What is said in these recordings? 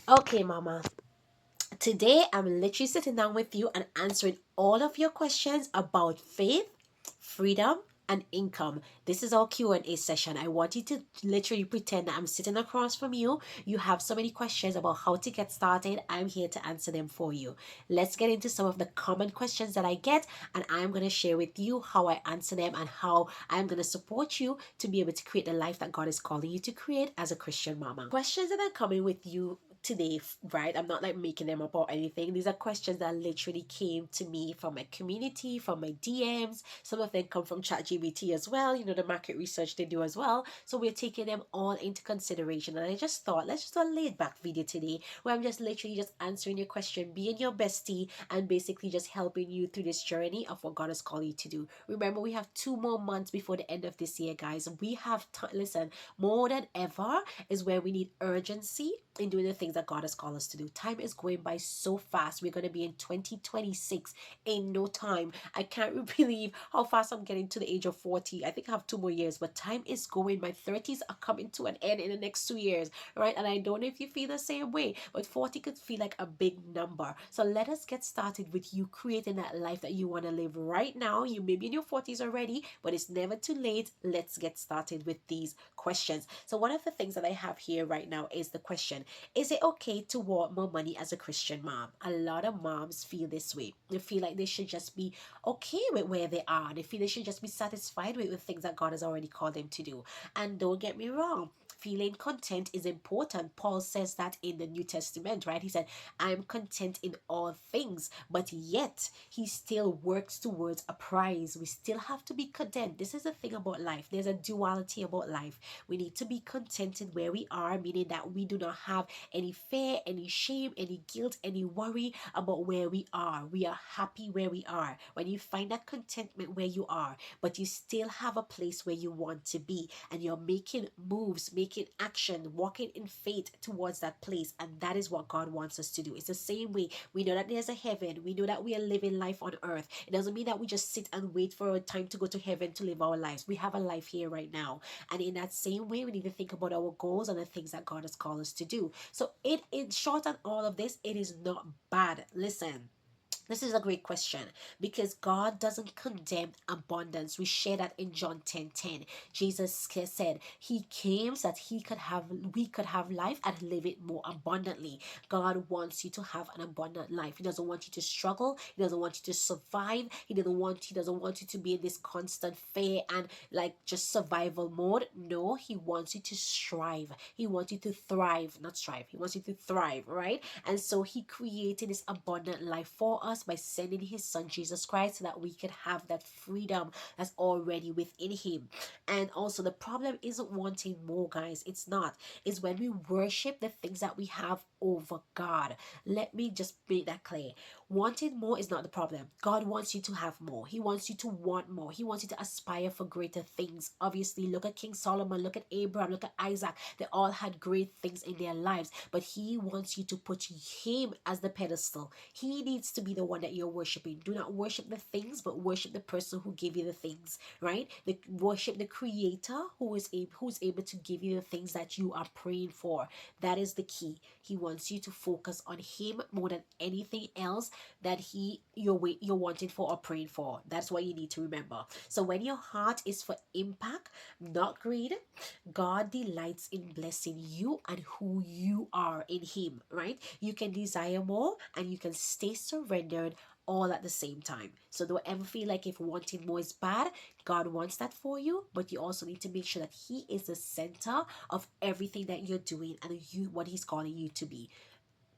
Okay, Mama. Today, I'm literally sitting down with you and answering all of your questions about faith, freedom, and income. This is our Q&A session. I want you to literally pretend that I'm sitting across from you. You have so many questions about how to get started. I'm here to answer them for you. Let's get into some of the common questions that I get, and I'm going to share with you how I answer them and how I'm going to support you to be able to create the life that God is calling you to create as a Christian mama. Questions that are coming with you today, right? I'm not like making them up or anything. These are questions that literally came to me from my community, from my DMs. Some of them come from ChatGPT as well, the market research they do as well. So we're taking them all into consideration. And I just thought, let's just do a laid back video today where I'm just literally just answering your question, being your bestie, and basically just helping you through this journey of what God has called you to do. Remember, we have 2 more months before the end of this year, guys. We have, listen, more than ever is where we need urgency in doing the things that God has called us to do. Time is going by so fast. We're going to be in 2026 in no time. I can't believe how fast I'm getting to the age of 40. I think I have 2 more years, but time is going. My 30s are coming to an end in the next 2 years, right? And I don't know if you feel the same way, but 40 could feel like a big number. So let us get started with you creating that life that you want to live right now. You may be in your 40s already, but it's never too late. Let's get started with these questions. So one of the things that I have here right now is the question: is it okay to want more money as a Christian mom? A lot of moms feel this way. They feel like they should just be okay with where they are. They feel they should just be satisfied with the things that God has already called them to do. And don't get me wrong, feeling content is important. Paul says that in the New Testament, right? He said, I am content in all things, but yet he still works towards a prize. We still have to be content. This is the thing about life. There's a duality about life. We need to be contented where we are, meaning that we do not have any fear, any shame, any guilt, any worry about where we are. We are happy where we are. When you find that contentment where you are, but you still have a place where you want to be, and you're making moves, making action, walking in faith towards that place, and that is what God wants us to do. It's the same way. We know that there's a heaven. We know that we are living life on earth. It doesn't mean that we just sit and wait for a time to go to heaven to live our lives. We have a life here right now. And in that same way, we need to think about our goals and the things that God has called us to do. So it in short on all of this, it is not bad. Listen, this is a great question because God doesn't condemn abundance. We share that in John 10:10. Jesus said he came so that we could have life and live it more abundantly. God wants you to have an abundant life. He doesn't want you to struggle. He doesn't want you to survive. He doesn't want you to be in this constant fear and like just survival mode. No, he wants you to strive. He wants you to thrive, not strive. He wants you to thrive, right? And so he created this abundant life for us by sending his son Jesus Christ so that we could have that freedom that's already within him. And also the problem isn't wanting more, guys. It's not. It's when we worship the things that we have over God. Let me just make that clear. Wanting more is not the problem. God wants you to have more. He wants you to want more. He wants you to aspire for greater things. Obviously, look at King Solomon, look at Abraham, look at Isaac. They all had great things in their lives, but he wants you to put him as the pedestal. He needs to be the one that you're worshiping. Do not worship the things, but worship the person who gave you the things, right? Worship the creator who's able to give you the things that you are praying for. That is the key. He wants you to focus on him more than anything else that you're wanting for or praying for. That's what you need to remember. So when your heart is for impact, not greed, God delights in blessing you and who you are in him, right? You can desire more and you can stay surrendered all at the same time. So don't ever feel like if wanting more is bad. God wants that for you, but you also need to make sure that he is the center of everything that you're doing and what he's calling you to be.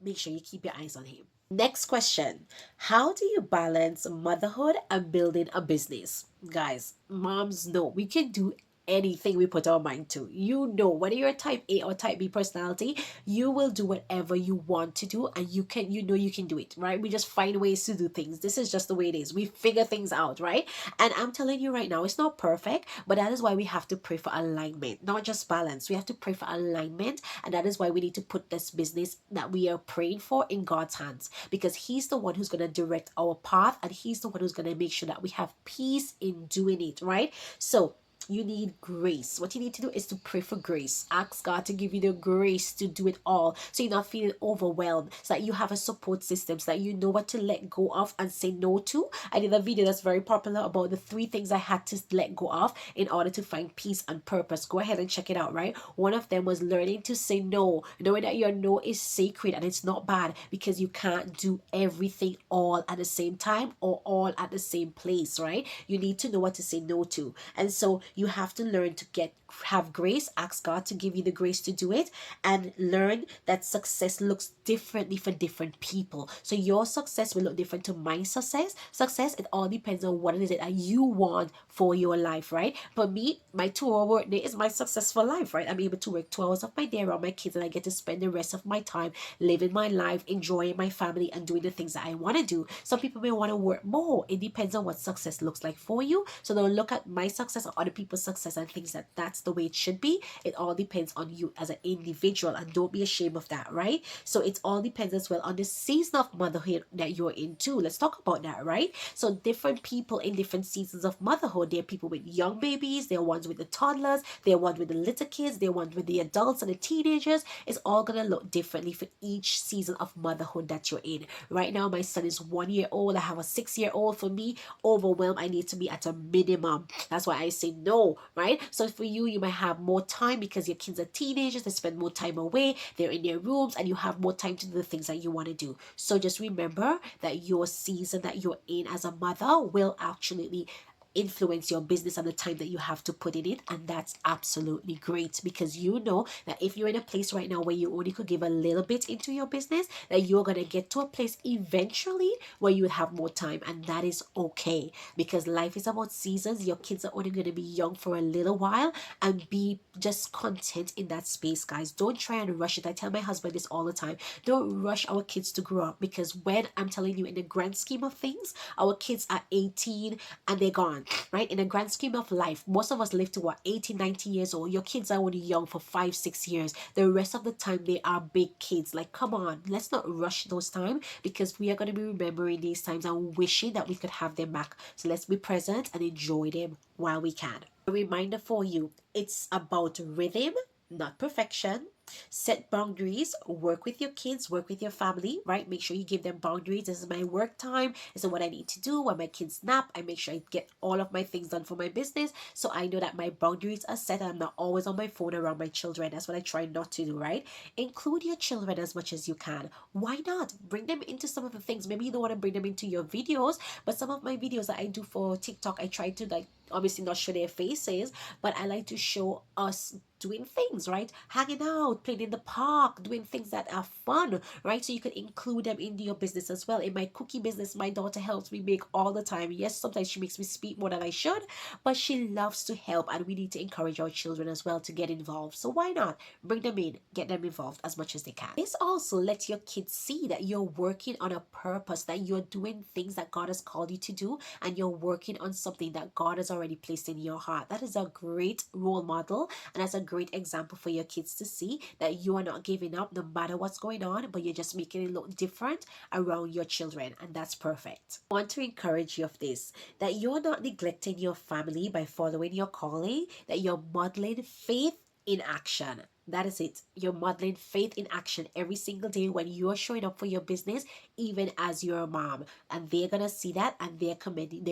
Make sure you keep your eyes on him. Next question: how do you balance motherhood and building a business? Guys, moms know we can do anything we put our mind to. Whether you're a type A or type B personality, you will do whatever you want to do, and you can do it, right? We just find ways to do things. This is just the way it is. We figure things out, right? And I'm telling you right now, it's not perfect, but that is why we have to pray for alignment, not just balance. We have to pray for alignment, and that is why we need to put this business that we are praying for in God's hands, because he's the one who's going to direct our path, and he's the one who's going to make sure that we have peace in doing it, right? So You need grace. What you need to do is to pray for grace. Ask God to give you the grace to do it all, so you're not feeling overwhelmed, so that you have a support system, so that you know what to let go of and say no to. I did a video that's very popular about the 3 things I had to let go of in order to find peace and purpose. Go ahead and check it out, right? One of them was learning to say no, knowing that your no is sacred and it's not bad, because you can't do everything all at the same time or all at the same place, right? You need to know what to say no to. And so you have to learn to have grace. Ask God to give you the grace to do it, and learn that success looks differently for different people. So your success will look different to my success. It all depends on what it is that you want for your life, right? For me, my 2 hour work day is my successful life, right? I'm able to work 2 hours of my day around my kids, and I get to spend the rest of my time living my life, enjoying my family, and doing the things that I want to do. Some people may want to work more. It depends on what success looks like for you. So don't look at my success or other people's success and think that that's the way it should be. It all depends on you as an individual, and don't be ashamed of that, right? So it all depends as well on the season of motherhood that you're in too. Let's talk about that, right? So different people in different seasons of motherhood. There are people with young babies, there are ones with the toddlers, there are ones with the little kids, there are ones with the adults and the teenagers. It's all gonna look differently for each season of motherhood that you're in. Right now, my son is 1 year old. I have a 6 year old. For me, overwhelmed, I need to be at a minimum. That's why I say no, right? So for you, you might have more time because your kids are teenagers. They spend more time away. They're in their rooms, and you have more time to do the things that you want to do. So just remember that your season that you're in as a mother will actually influence your business and the time that you have to put in it. And that's absolutely great, because you know that if you're in a place right now where you only could give a little bit into your business, that you're going to get to a place eventually where you will have more time, and that is okay, because life is about seasons. Your kids are only going to be young for a little while, and be just content in that space, guys. Don't try and rush it. I tell my husband this all the time. Don't rush our kids to grow up, because when I'm telling you, in the grand scheme of things, our kids are 18 and they're gone, right? In the grand scheme of life, most of us live to what, 80, 90 years old. Your kids are only young for 5, 6 years. The rest of the time they are big kids. Like, come on, let's not rush those time, because we are going to be remembering these times and wishing that we could have them back. So let's be present and enjoy them while we can. A reminder for you, it's about rhythm, not perfection. Set boundaries, work with your kids, work with your family, right? Make sure you give them boundaries. This is my work time. This is what I need to do. When my kids nap, I make sure I get all of my things done for my business. So I know that my boundaries are set, and I'm not always on my phone around my children. That's what I try not to do, right? Include your children as much as you can. Why not? Bring them into some of the things. Maybe you don't want to bring them into your videos, but some of my videos that I do for TikTok, I try to, like, obviously not show their faces, but I like to show us doing things, right? Hanging out, playing in the park, doing things that are fun, right? So you can include them into your business as well. In my cookie business, my daughter helps me make all the time. Yes, sometimes she makes me speak more than I should, but she loves to help, and we need to encourage our children as well to get involved. So why not bring them in, get them involved as much as they can. This also lets your kids see that you're working on a purpose, that you're doing things that God has called you to do, and you're working on something that God has already placed in your heart. That is a great role model, and that's a great example for your kids to see that you are not giving up no matter what's going on, but you're just making it look different around your children, and that's perfect. I want to encourage you of this, that you're not neglecting your family by following your calling, that you're modeling faith in action. That is it. You're modeling faith in action every single day when you're showing up for your business, even as your mom. And they're gonna see that, and they're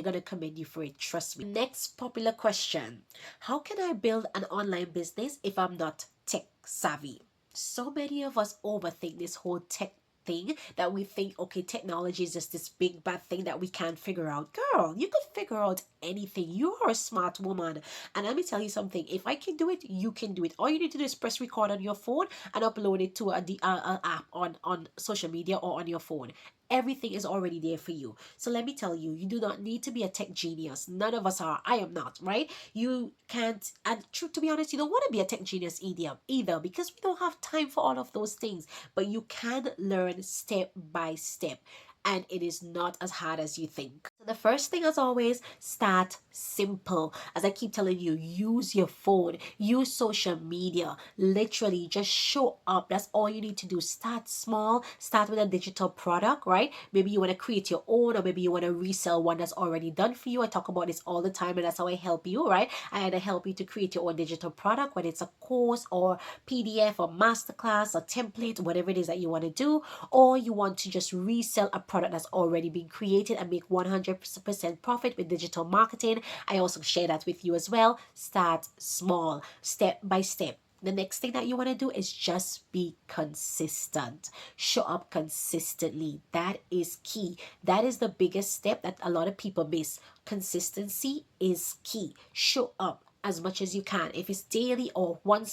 gonna commend you for it. Trust me. Next popular question. How can I build an online business if I'm not tech savvy? So many of us overthink this whole tech thing, that we think, okay, technology is just this big bad thing that we can't figure out. Girl, you could figure out anything. You are a smart woman, and let me tell you something. If I can do it, you can do it. All you need to do is press record on your phone and upload it to a app on social media or on your phone. Everything is already there for you. So let me tell you, you do not need to be a tech genius. None of us are. I am not, right? You can't, and true, to be honest, you don't want to be a tech genius either, because we don't have time for all of those things. But you can learn step by step, and it is not as hard as you think. So the first thing, as always, start simple. As I keep telling you, use your phone, use social media. Literally, just show up. That's all you need to do. Start small. Start with a digital product, right? Maybe you want to create your own, or maybe you want to resell one that's already done for you. I talk about this all the time, and that's how I help you, right? I either help you to create your own digital product, whether it's a course or PDF or masterclass or template, whatever it is that you want to do, or you want to just resell a product that's already been created and make 100% profit with digital marketing. I also share that with you as well. Start small, step by step. The next thing that you want to do is just be consistent. Show up consistently. That is key. That is the biggest step that a lot of people miss. Consistency is key. Show up as much as you can. If it's daily or one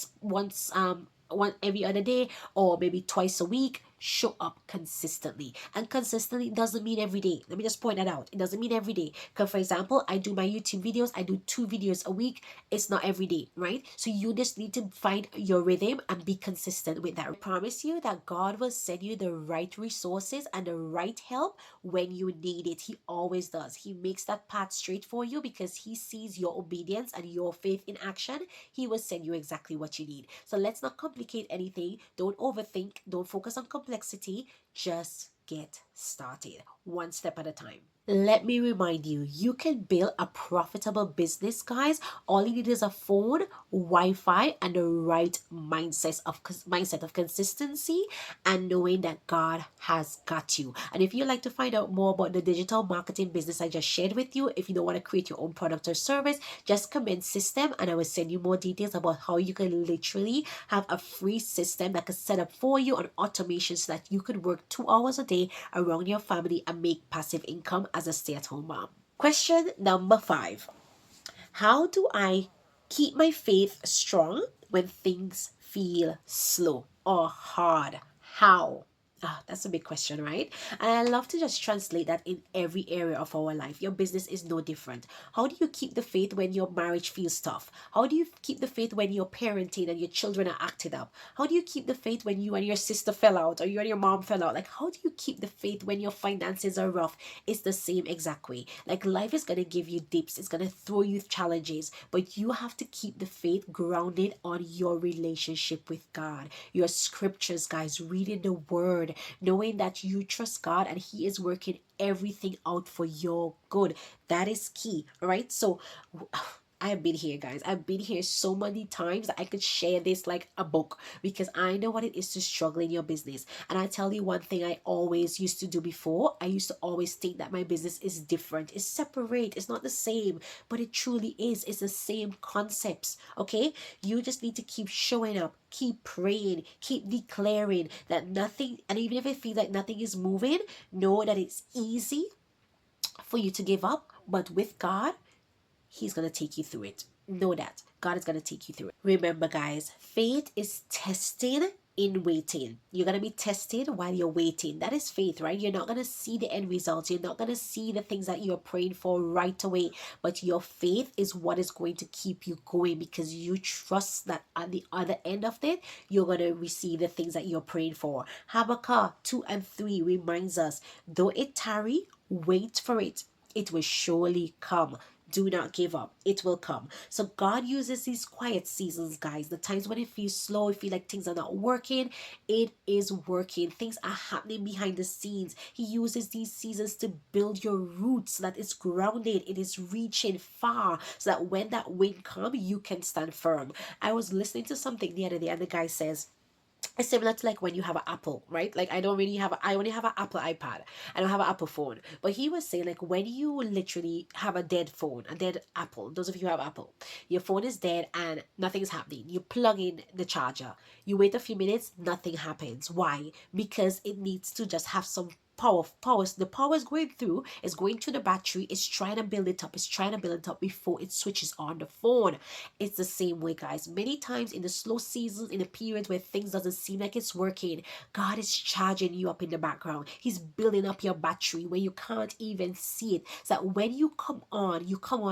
every other day, or maybe twice a week, show up consistently. And consistently doesn't mean every day. Let me just point that out. It doesn't mean every day. Because, for example, I do my YouTube videos, I do 2 videos a week. It's not every day, right? So you just need to find your rhythm and be consistent with that. I promise you that God will send you the right resources and the right help when you need it. He always does. He makes that path straight for you because He sees your obedience and your faith in action. He will send you exactly what you need. So let's not complicate anything. Don't overthink. Don't focus on complexity. Just get started one step at a time. Let me remind you, you can build a profitable business, guys. All you need is a phone, Wi-Fi, and the right mindset of consistency and knowing that God has got you. And if you'd like to find out more about the digital marketing business I just shared with you, if you don't want to create your own product or service, just comment system and I will send you more details about how you can literally have a free system that can set up for you on automation so that you could work 2 hours a day around your family and make passive income as a stay-at-home mom. Question number 5. How do I keep my faith strong when things feel slow or hard? How? Ah, that's a big question, right? And I love to just translate that in every area of our life. Your business is no different. How do you keep the faith when your marriage feels tough? How do you keep the faith when you're parenting and your children are acted up? How do you keep the faith when you and your sister fell out or you and your mom fell out? Like, how do you keep the faith when your finances are rough? It's the same exact way. Like, life is going to give you dips, it's going to throw you challenges, but you have to keep the faith grounded on your relationship with God, your scriptures, guys, reading the word, knowing that you trust God and He is working everything out for your good. That is key, all right? So, I have been here, guys. I've been here so many times that I could share this like a book because I know what it is to struggle in your business. And I tell you one thing I always used to do before. I used to always think that my business is different, it's separate, it's not the same, but it truly is. It's the same concepts, okay? You just need to keep showing up, keep praying, keep declaring that nothing, and even if it feels like nothing is moving, know that it's easy for you to give up, but with God, He's going to take you through it. Know that. God is going to take you through it. Remember, guys, faith is testing in waiting. You're going to be tested while you're waiting. That is faith, right? You're not going to see the end results. You're not going to see the things that you're praying for right away. But your faith is what is going to keep you going because you trust that at the other end of it, you're going to receive the things that you're praying for. Habakkuk 2 and 3 reminds us, though it tarry, wait for it. It will surely come. Do not give up. It will come. So God uses these quiet seasons, guys. The times when it feels slow, it feel like things are not working. It is working. Things are happening behind the scenes. He uses these seasons to build your roots so that it's grounded. It is reaching far so that when that wind comes, you can stand firm. I was listening to something the other day and the guy says, it's similar to like when you have an Apple, right? Like I only have an Apple iPad. I don't have an Apple phone. But he was saying like when you literally have a dead phone, a dead Apple, those of you who have Apple, your phone is dead and nothing is happening. You plug in the charger. You wait a few minutes, nothing happens. Why? Because it needs to just have some the power is going through, it's going to the battery, it's trying to build it up, before it switches on the phone. It's the same way, guys. Many times in the slow seasons, in the periods where things doesn't seem like it's working, God is charging you up in the background. He's building up your battery where you can't even see it, so that when you come on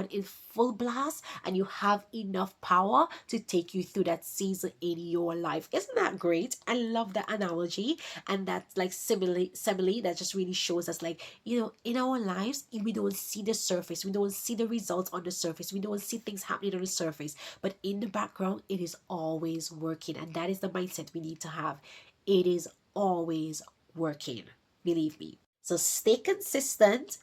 in full blast and you have enough power to take you through that season in your life. Isn't that great? I love that analogy, and that's like simile that that just really shows us, like, in our lives, we don't see the surface, we don't see the results on the surface, we don't see things happening on the surface, but in the background it is always working. And that is the mindset we need to have. It is always working, believe me. So stay consistent,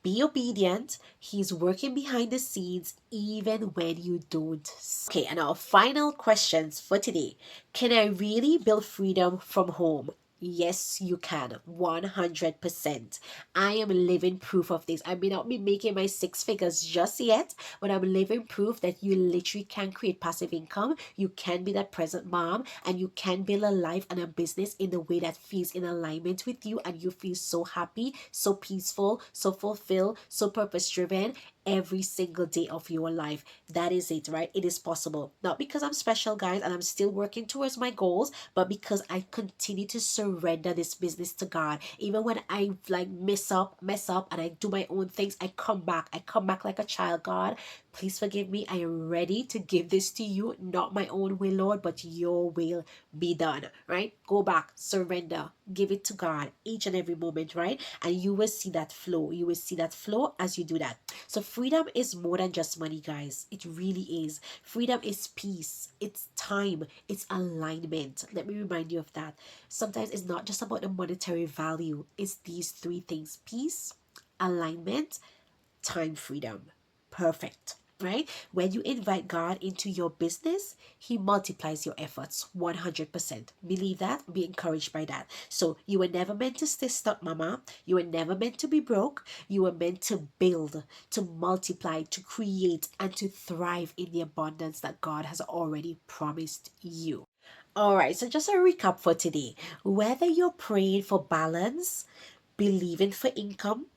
be obedient. He's working behind the scenes even when you don't. Okay, and our final questions for today. Can I really build freedom from home? Yes, you can. 100%. I am living proof of this. I may not be making my six figures just yet, but I'm living proof that you literally can create passive income. You can be that present mom, and you can build a life and a business in the way that feels in alignment with you, and you feel so happy, so peaceful, so fulfilled, so purpose driven every single day of your life. That is it, right? It is possible. Not because I'm special, guys, and I'm still working towards my goals, but because I continue to surrender this business to God. Even when I like mess up, and I do my own things, I come back. I come back like a child. God, please forgive me. I am ready to give this to you. Not my own will, Lord, but your will be done, right? Go back, surrender, give it to God each and every moment, right? And you will see that flow. You will see that flow as you do that. So freedom is more than just money, guys. It really is. Freedom is peace, it's time, it's alignment. Let me remind you of that. Sometimes it's not just about the monetary value, it's these three things: peace, alignment, time, freedom. Perfect. Right? When you invite God into your business, He multiplies your efforts 100%. Believe that, be encouraged by that. So, you were never meant to stay stuck, mama. You were never meant to be broke. You were meant to build, to multiply, to create, and to thrive in the abundance that God has already promised you. All right, so just a recap for today. Whether you're praying for balance, believing for income,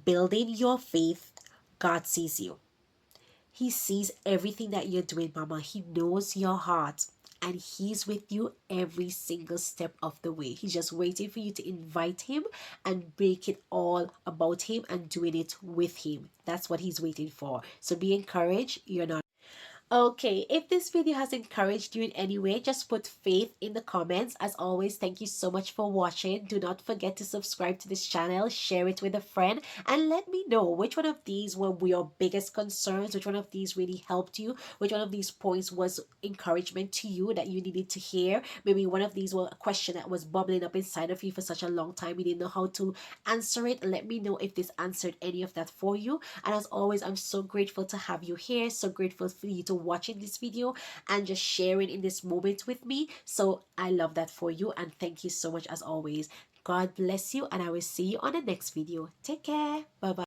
building your faith, God sees you. He sees everything that you're doing, mama. He knows your heart. And He's with you every single step of the way. He's just waiting for you to invite Him and make it all about Him and doing it with Him. That's what He's waiting for. So be encouraged. You're not. Okay, if this video has encouraged you in any way, just put faith in the comments. As always, thank you so much for watching. Do not forget to subscribe to this channel, share it with a friend, and let me know which one of these were your biggest concerns, which one of these really helped you, which one of these points was encouragement to you that you needed to hear. Maybe one of these were a question that was bubbling up inside of you for such a long time. You didn't know how to answer it. Let me know if this answered any of that for you. And as always, I'm so grateful to have you here, so grateful for you to watching this video and just sharing in this moment with me. So I love that for you, and thank you so much as always. God bless you, and I will see you on the next video. Take care. Bye bye.